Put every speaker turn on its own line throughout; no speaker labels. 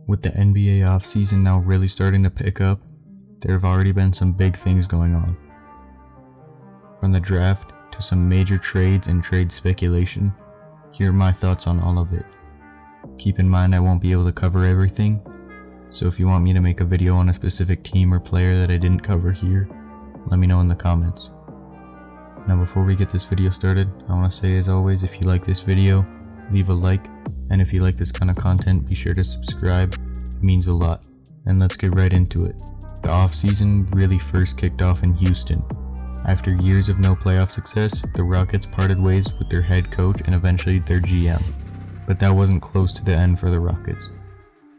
With the NBA offseason now really starting to pick up, there have already been some big things going on. From the draft to some major trades and trade speculation, here are my thoughts on all of it. Keep in mind I won't be able to cover everything, so if you want me to make a video on a specific team or player that I didn't cover here, let me know in the comments. Now before we get this video started, I want to say as always, if you like this video, leave a like, and if you like this kind of content, be sure to subscribe. It means a lot. And let's get right into it. The offseason really first kicked off in Houston. After years of no playoff success, the Rockets parted ways with their head coach and eventually their GM. But that wasn't close to the end for the Rockets.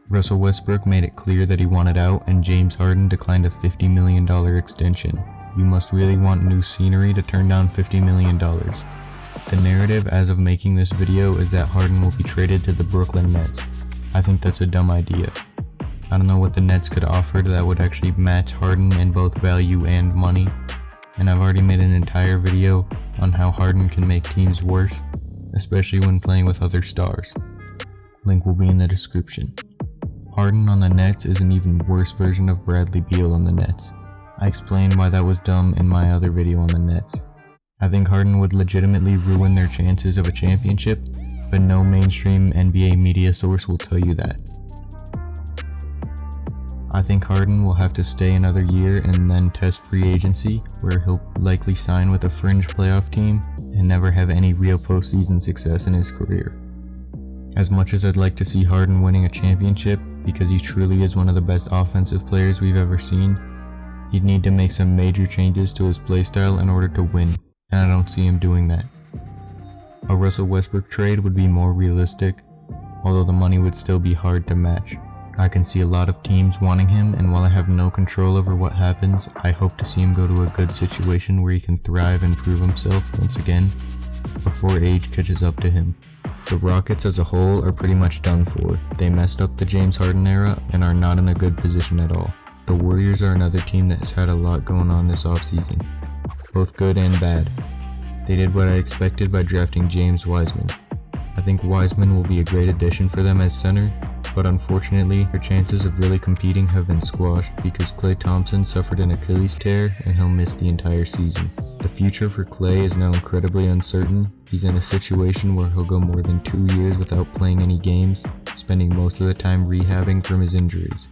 Russell Westbrook made it clear that he wanted out, and James Harden declined a $50 million extension. You must really want new scenery to turn down $50 million. The narrative as of making this video is that Harden will be traded to the Brooklyn Nets. I think that's a dumb idea. I don't know what the Nets could offer that would actually match Harden in both value and money, and I've already made an entire video on how Harden can make teams worse, especially when playing with other stars. Link will be in the description. Harden on the Nets is an even worse version of Bradley Beal on the Nets. I explained why that was dumb in my other video on the Nets. I think Harden would legitimately ruin their chances of a championship, but no mainstream NBA media source will tell you that. I think Harden will have to stay another year and then test free agency, where he'll likely sign with a fringe playoff team and never have any real postseason success in his career. As much as I'd like to see Harden winning a championship, because he truly is one of the best offensive players we've ever seen, he'd need to make some major changes to his playstyle in order to win, and I don't see him doing that. A Russell Westbrook trade would be more realistic, although the money would still be hard to match. I can see a lot of teams wanting him, and while I have no control over what happens, I hope to see him go to a good situation where he can thrive and prove himself once again before age catches up to him. The Rockets as a whole are pretty much done for. They messed up the James Harden era and are not in a good position at all. The Warriors are another team that has had a lot going on this offseason, both good and bad. They did what I expected by drafting James Wiseman. I think Wiseman will be a great addition for them as center, but unfortunately their chances of really competing have been squashed because Klay Thompson suffered an Achilles tear and he'll miss the entire season. The future for Klay is now incredibly uncertain. He's in a situation where he'll go more than 2 years without playing any games, spending most of the time rehabbing from his injuries.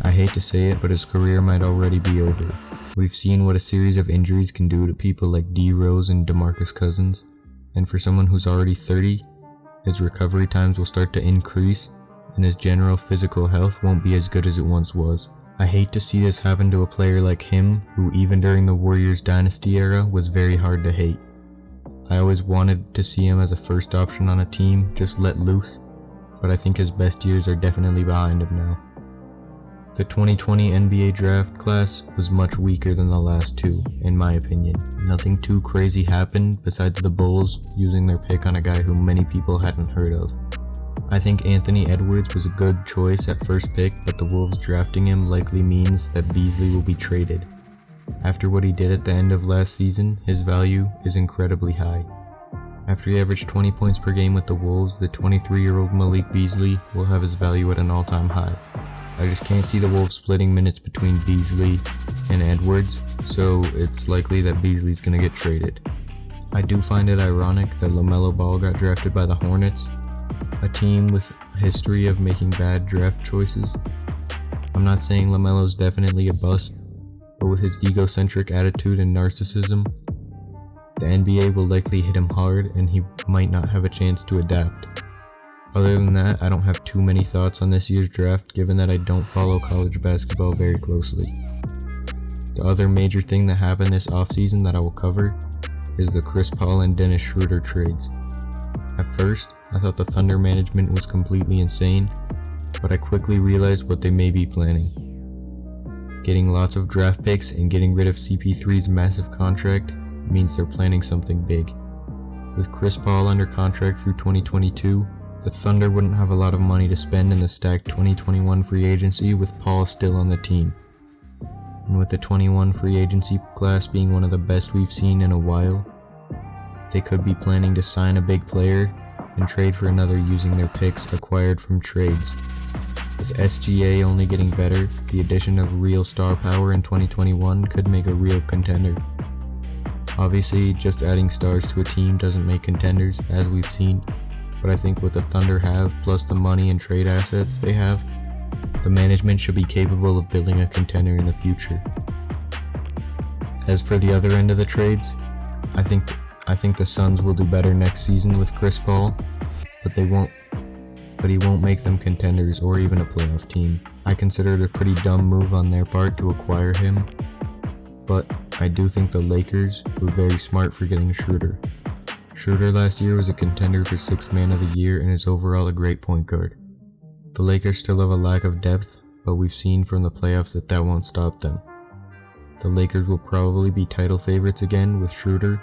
I hate to say it, but his career might already be over. We've seen what a series of injuries can do to people like D Rose and DeMarcus Cousins, and for someone who's already 30, his recovery times will start to increase, and his general physical health won't be as good as it once was. I hate to see this happen to a player like him, who even during the Warriors dynasty era was very hard to hate. I always wanted to see him as a first option on a team, just let loose, but I think his best years are definitely behind him now. The 2020 NBA draft class was much weaker than the last two, in my opinion. Nothing too crazy happened besides the Bulls using their pick on a guy who many people hadn't heard of. I think Anthony Edwards was a good choice at first pick, but the Wolves drafting him likely means that Beasley will be traded. After what he did at the end of last season, his value is incredibly high. After he averaged 20 points per game with the Wolves, the 23-year-old Malik Beasley will have his value at an all-time high. I just can't see the Wolves splitting minutes between Beasley and Edwards, so it's likely that Beasley's going to get traded. I do find it ironic that LaMelo Ball got drafted by the Hornets, a team with a history of making bad draft choices. I'm not saying LaMelo's definitely a bust, but with his egocentric attitude and narcissism, the NBA will likely hit him hard and he might not have a chance to adapt. Other than that, I don't have too many thoughts on this year's draft, given that I don't follow college basketball very closely. The other major thing that happened this offseason that I will cover is the Chris Paul and Dennis Schroeder trades. At first, I thought the Thunder management was completely insane, but I quickly realized what they may be planning. Getting lots of draft picks and getting rid of CP3's massive contract means they're planning something big. With Chris Paul under contract through 2022, the Thunder wouldn't have a lot of money to spend in the stacked 2021 free agency with Paul still on the team. And with the 21 free agency class being one of the best we've seen in a while, they could be planning to sign a big player and trade for another using their picks acquired from trades. With SGA only getting better, the addition of real star power in 2021 could make a real contender. Obviously, just adding stars to a team doesn't make contenders, as we've seen, but I think what the Thunder have, plus the money and trade assets they have, the management should be capable of building a contender in the future. As for the other end of the trades, I think the Suns will do better next season with Chris Paul, but he won't make them contenders or even a playoff team. I consider it a pretty dumb move on their part to acquire him, but I do think the Lakers were very smart for getting Schroeder. Schroeder last year was a contender for 6th Man of the Year and is overall a great point guard. The Lakers still have a lack of depth, but we've seen from the playoffs that won't stop them. The Lakers will probably be title favorites again with Schroeder,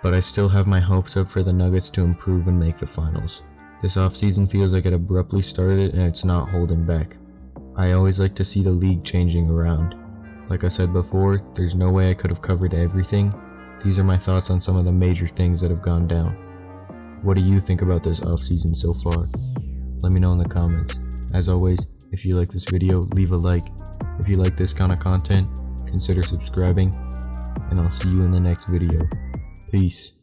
but I still have my hopes up for the Nuggets to improve and make the finals. This offseason feels like it abruptly started and it's not holding back. I always like to see the league changing around. Like I said before, there's no way I could have covered everything. These are my thoughts on some of the major things that have gone down. What do you think about this offseason so far? Let me know in the comments. As always, if you like this video, leave a like. If you like this kind of content, consider subscribing, and I'll see you in the next video. Peace.